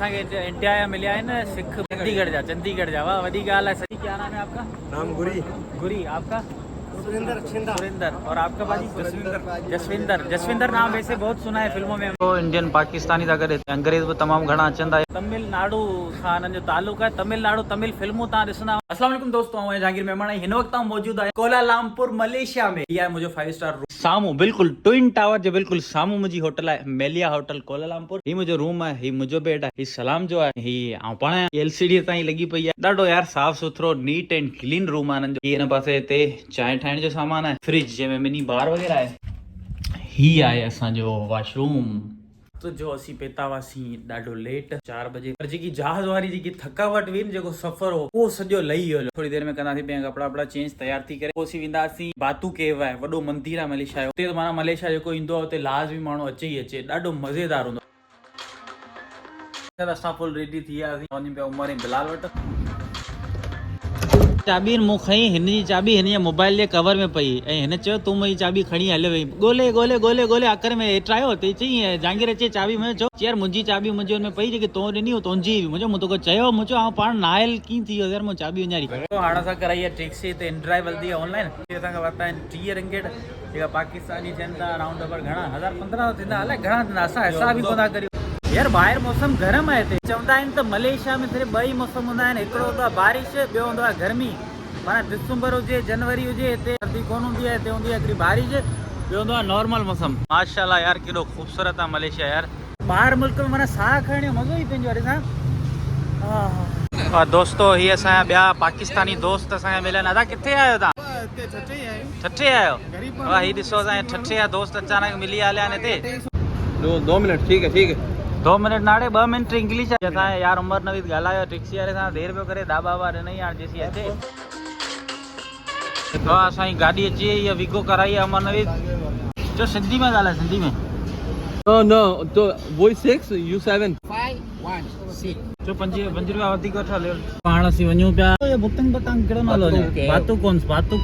India मिलिया है ना सिख चंडीगढ़ जा वाह वही गाल है सही। क्या नाम है आपका? नाम गुरी। गुरी। आपका? सुरेंद्र। और आपका भाजी? जसविंदर नाम वैसे बहुत सुना है फिल्मों में। तो इंडियन पाकिस्तानी था करे अंग्रेज भी तमाम घना अचन था। तमिलनाडु सां हिननि जो तालुक है। तमिलनाडु तमिल फिल्मूं तव्हां ॾिसंदा। अस्सलाम वालेकुम दोस्तों, मैं जहांगीर मेमण हिन वक्त मौजूद है कोलालमपुर मलेशिया में। यह है मुझे 5 स्टार रूम सामू बिल्कुल ट्विन टावर जो बिल्कुल सामू मुझी होटल है मेलिया होटल कोलालमपुर। ही मुझो रूम है, ही मुझो बेड है, ही सलाम जो है ही पाण LCD ताई लगी पई है। ॾाढो यार साफ सुथरो नीट एंड क्लीन रूम है। हिन पासे हिते चांहि ठाहिण जो सामान है, फ्रिज जंहिंमें मिनी बार वग़ैरह है। ही आहे असांजो वॉशरूम। तो जो असी पेता हुआसीं ॾाढो लेट 4 बजे, पर जेकी जहाज वारी जेकी थकावट हुई न, जेको सफ़र हो उहो सॼो लही वियो। थोड़ी देर में कंदासीं पंहिंजा कपिड़ा वपड़ा चेंज तयार थी करे पोइ वेंदासीं बातू केव आहे, वॾो मंदिर आहे मलेशिया जो। हुते माना मलेशिया जेको ईंदो आहे हुते लाज़मी माण्हू अचे ई अचे, ॾाढो मज़ेदार हूंदो। असां फुल रेडी थी वियासीं, वञी पिया उमर ऐं बिलाल वटि। चाबी मूं खई, हिन जी चाबी हिन जे मोबाइल जे कवर में पई ऐं हिन चयो तूं मुंहिंजी चाबी खणी हलियो वई। ॻोल्हे आख़िर में हेठि आयो त चई जहांगीर अचे चाबी। मुंहिंजो चयो यार मुंहिंजी चाबी मुंहिंजे हुन में पई, जेकी तूं ॾिनी हो तुंहिंजी। मुंहिंजो मूं तोखे चयो, मुंहिंजो आउं पाण नायल कीअं थी वियो यार, मूं चाबी विञारी। हाणे असां कराई आहे टैक्सी ते इनड्राइव हलंदी आहे ऑनलाइन। असांखे वरिता आहिनि 30 रिंगेट, जेका पाकिस्तानी चवनि था राउंड अबाउट घणा 1015 थींदा, अलाए घणा थींदा, असां हिसाब ई कोन था करियूं। यार ॿाहिरि मौसम गरम आहे हिते। चवंदा आहिनि त मलेशिया में सिर्फ़ु 2 ई मौसम हूंदा आहिनि, हिकिड़ो हूंदो आहे बारिश, ॿियो हूंदो आहे गर्मी। माना दिसंबर हुजे जनवरी हुजे हिते सर्दी कोन हूंदी आहे, हिते हूंदी आहे हिकिड़ी बारिश, ॿियो हूंदो आहे नॉर्मल मौसम। माशाल्लाह यार केॾो ख़ूबसूरत आहे मलेशिया यार। ॿाहिरि मुल्क में माना साह खणण जो मज़ो ई पंहिंजो आहे ॾिसां। दोस्तो हीअ असांजा ॿिया पाकिस्तानी दोस्त असांजा मिलन। अदा किथे आहियो तव्हां? ठठे आहियो? वाह, हीअ ॾिसो असांजे ठठे जा दोस्त अचानक मिली हलिया आहिनि हिते। 2 मिनट ठीक है 2 मिनट नाड़े 2 मिनट इंग्लिश है। असांजे यार उमर नवीद ॻाल्हायो टैक्सी वारे सां, देरि पियो करे दाबा वाबा ॾिनई हाणे जेसीं अचे। असांजी गाॾी अची वई आहे, विगो कराई आहे उमर नवीद। जो सिंधी में ॻाल्हाए, सिंधी में। No, तो वो 6 you 7 5 1 6 जो 5 रुपया वधीक वठो हलियो। हाणे असीं वञूं पिया। ये बुकिंग बतांग कहिड़ो नालो आहे? बातू कोन्स बातू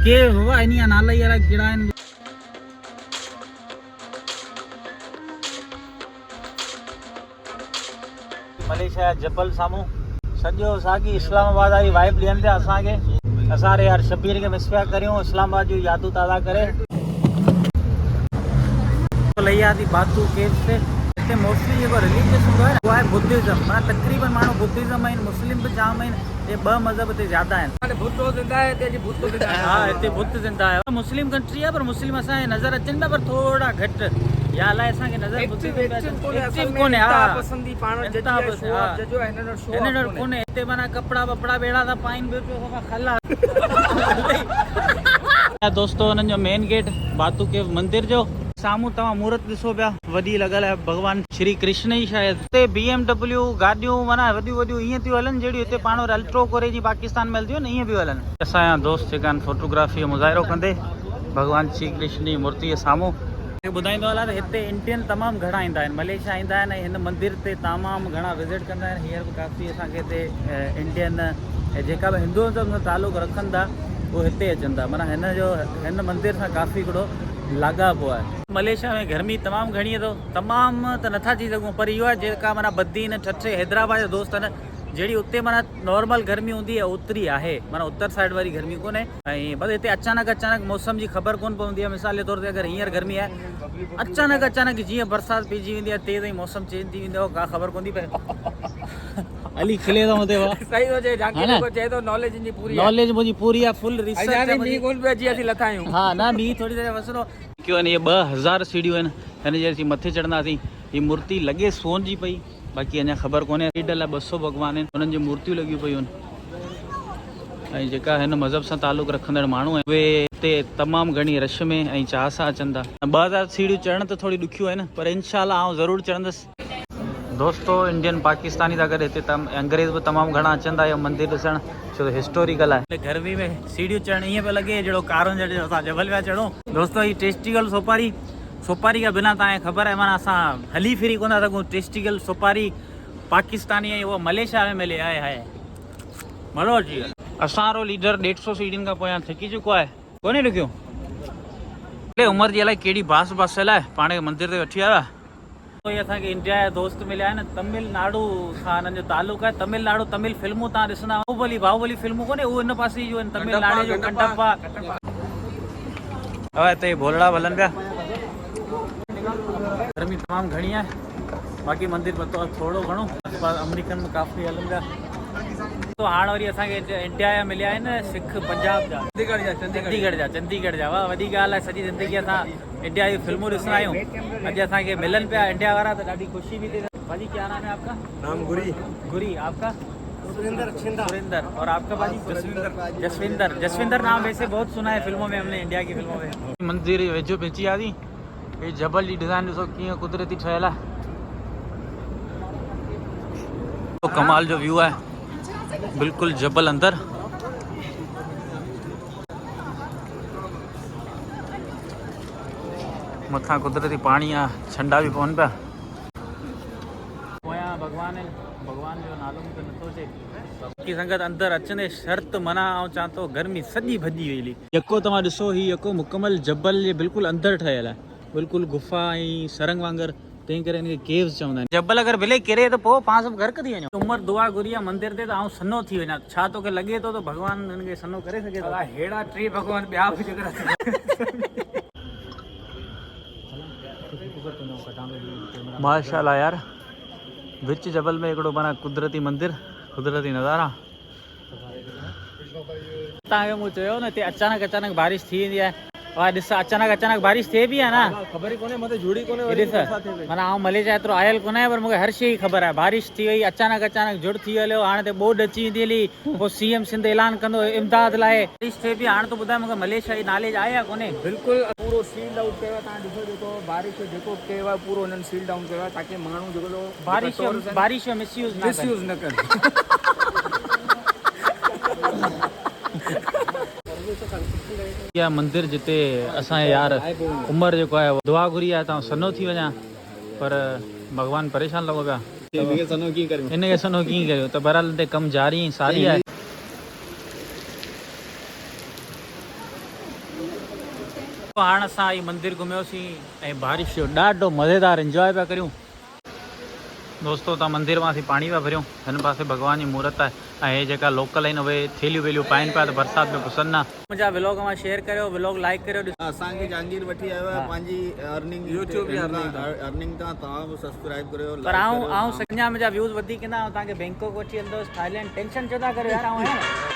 के बाबा इन जा नाला ई अलाए कहिड़ा आहिनि। मलेशिया जबल सामू सॼो साॻी इस्लामाबाद वारी वाइब ॾियनि पिया असांखे। असां यार शबीर खे मिस पिया करियूं, इस्लामाबाद जूं यादूं ताज़ा करे। लही आती बातू केव से। हिते मोस्टली जेको रिलीजियस हूंदो आहे न, उहो आहे बुद्धिज़्म। माना तक़रीबन माण्हू बुद्धिज़्म आहिनि, मुस्लिम बि जाम आहिनि। ये 2 मज़हब हिते ज़्यादा आहिनि। हा, हिते बुद्ध ज़िंदा आहे। मुस्लिम कंट्री आहे पर मुस्लिम असांजे नज़र अचनि था, पर थोड़ा घटि, या अलाए असांखे नज़र कोन्हे। हिते माना कपिड़ा वपड़ा बेड़ा था पाइनि, खला। दोस्तो हुननि जो मेन गेट बातू केव मंदिर जो साम्हूं तव्हां मूर्त ॾिसो पिया, वॾी लॻल आहे भॻवान श्री कृष्ण जी शायदि। हिते BMW गाॾियूं माना वॾियूं ईअं थियूं हलनि जहिड़ियूं हिते पाण अल्ट्रो कोरे जी पाकिस्तान में हलंदियूं आहिनि, ईअं पियूं हलनि। असांजा दोस्त जेका आहिनि फोटोग्राफी जो मुज़ाहिरो कंदे भॻवान श्री कृष्ण जी मूर्ति जे साम्हूं ॿुधाईंदो हलां त हिते इंडियन तमामु घणा ईंदा आहिनि, मलेशिया ईंदा आहिनि ऐं हिन मंदिर ते तमामु घणा विज़िट कंदा आहिनि। हींअर बि काफ़ी असांखे हिते इंडियन जेका बि हिंदुइज़म सां तालुक़ु रखनि था उहे हिते अचनि था। माना हिन मंदिर सां काफ़ी हिकिड़ो लाॻापो आहे। मलेशिया में गर्मी तमामु घणी आहे, तो तमामु त नथा थी सघूं, पर इहो आहे जेका माना बद्दीन ठठे हैदराबाद जा दोस्त आहिनि, जहिड़ी उते माना नॉर्मल गर्मी हूंदी आहे ओतिरी आहे, माना उत्तर साइड वारी गर्मी कोन्हे। ऐं बसि हिते अचानक मौसम जी ख़बर कोन पवंदी आहे। मिसाल जे तौर ते अगरि हींअर गर्मी आहे, अचानक जीअं बरसाति पइजी वेंदी आहे, तेज़ ई मौसम चेंज थी वेंदो आहे, का ख़बर कोन थी पए। अली खिले थो मथे सही हो जे जाके को चए तो नॉलेज जी पूरी नॉलेज मुंहिंजी पूरी आहे, फुल रिसर्च है मुंहिंजी कोन पे जी असी लथा आहियूं। हा ना बी थोड़ी देर वसरो क्यों ये 2000 सीढ़ियूं आहिनि, हिन जे असीं मथे चढ़ंदासीं। ही मूर्ति लॻे सोन जी पई, बाक़ी अञा ख़बर कोन्हे। ॾेढ लाइ 200 भॻवान आहिनि, हुननि जी मूर्तियूं लॻियूं पयूं आहिनि। ऐं जेका हिन मज़हब सां तालुक़ु रखंदड़ माण्हू आहिनि उहे हिते तमामु घणी रश में ऐं चाह सां अचनि था। 2000 सीढ़ियूं चढ़ण त थोड़ी ॾुखियूं आहिनि, पर इंशाअल्लाह आउं ज़रूरु चढ़ंदुसि। दोस्तो इंडियन पाकिस्तानी था करे हिते अंग्रेज भी तमाम घना अचन था मंदिर ॾिसण, छो हिस्टोरिकल है। गर्मी में सीढ़ियूं चढ़ण ईअं पियो लॻे जहिड़ो कारुनि जहिड़ो असां जबल पिया चढ़ूं। दोस्तो ही टेस्टिकल सोपारी का बिना तव्हांखे ख़बर है माना असां हली फिरी कोन था सघूं। टेस्टिकल सोपारी पाकिस्तानी है, वो मलेशिया में मिले है मज़ो अची वियो। असांजो लीडर 150 सीढ़ियुनि खां पोयां थकी चुको आहे, कोन्हे ॾुकियो। उमर जी अलाए कहिड़ी बास बासल आहे, पाण खे मंदिर ते वठी आया। तो ये असांखे इंडिया जा दोस्त मिलिया आहिनि तमिलनाडु खां हिननि जो तालुक़ु आहे तमिलनाडु तमिल फिल्मूं तव्हां ॾिसंदा बाहुबली फिल्मूं कोन्हे उहे हिन पासे जूं आहिनि तमिलनाडु जो कंडप्पा हिते भोलड़ा हलनि पिया गर्मी तमामु घणी आहे बाक़ी मंदिर पतो आहे थोरो घणो अमरीकन में काफ़ी हलनि पिया तो हाणे वरी असांखे इंडिया जा मिलिया आहिनि सिख पंजाब जा चंडीगढ़ जा वाह वॾी ॻाल्हि आहे सॼी ज़िंदगी असां इंडिया जी फिल्मूं ॾिसंदा आहियूं अॼु असांखे मिलनि पिया इंडिया वारा त ॾाढी ख़ुशी बि थी भाजी क्या नाम है आपका नाम गुरी आपका सुरेंद्र और आपका भाजी जसविंदर नाम वैसे बहुत सुना है फिल्मों में हमने इंडिया की फिल्मों में मंदिर वेझो पहुची वियासीं ये जबल जी डिज़ाइन ॾिसो कीअं कुदरती ठहियल आहे कमाल जो व्यू है बिल्कुल जबल अंदर मथा कुदरती पानी आ छंडा भी पवन पिया भगवान जो नालो मूंखे नथो अचे की संगत अंदर अचने शर्त मना ऐं चवां थो गर्मी सॼी भॼी वेली यको तव्हां ॾिसो ही यको मुकमल जबल जे बिल्कुलु अंदर ठहियल आहे बिल्कुलु गुफ़ा ऐं सरंग वांगुरु तंहिं करे हिनखे केव्स चवंदा आहिनि जबल अगरि भले किरे त पोइ पाण सभु गर्क थी वञो उमिरि दुआ घुरी आहे मंदिर ते त आउं सनो थी वञा छा तोखे लॻे थो त भॻवानु हिनखे सनो करे सघे थो हेड़ा टे भगवान ॿिया बि जेकर माशाल्लाह यार विच जबल में हिकिड़ो माना कुदरती मंदिर कुदरती नज़ारा तव्हांखे मूं चयो न हिते अचानक बारिश थी वेंदी आहे वाह ॾिस अचानक बारिश थिए बि आहे न खबर ही कोने मते जुड़ी कोने ॾिस माना आउं मलेशिया एतिरो आयल कोन आहियां पर मूंखे हर शइ ख़बर आहे बारिश थी वई अचानक जुड़ थी हलियो हाणे त ॿोॾि अची वेंदी हली पोइ सीएम सिंध ऐलान कंदो इमदाद लाइ बारिश थिए बि हाणे त ॿुधाए मूंखे मलेशिया जी नॉलेज आहे या कोन्हे बिल्कुलु पूरो सील आउट कयो आहे तव्हां ॾिसो जेको बारिश जो जेको कयो आहे पूरो हुननि सील डाउन कयो आहे ताकी माण्हू जेको बारिश जो मिसयूज़ न करे इहा मंदिर जिते असांजे यार उमिरि जेको आहे दुआ घुरी आहे तव्हां सनो थी वञा पर भॻवानु परेशान लॻो पिया हिनखे सनो कीअं करियो त बहरहाल हिते कमु जारी सारी आहे हाणे असां हीउ मंदिर घुमियोसीं ऐं बारिश जो ॾाढो मज़ेदार इंजॉय पिया करियूं दोस्तो तव्हां मंदिर मां पाणी पिया भरियूं हिन पासे भॻवान जी मूर्त आहे ऐं हे जेका लोकल आहिनि उहे थेलियूं वेलियूं पाइनि पिया त बरसाति में पुसनि न मुंहिंजा व्लॉग मां शेयर करियो व्लॉग लाइक करियो असांखे जहांगीर वठी आयो आहे पंहिंजी अर्निंग YouTube जी अर्निंग तव्हां बि सब्सक्राइब करियो पर आउं सञा मुंहिंजा व्यूज़ वधीक न तव्हांखे बैंकॉक वठी हलंदुसि थाईलैंड टेंशन छो था करियो यार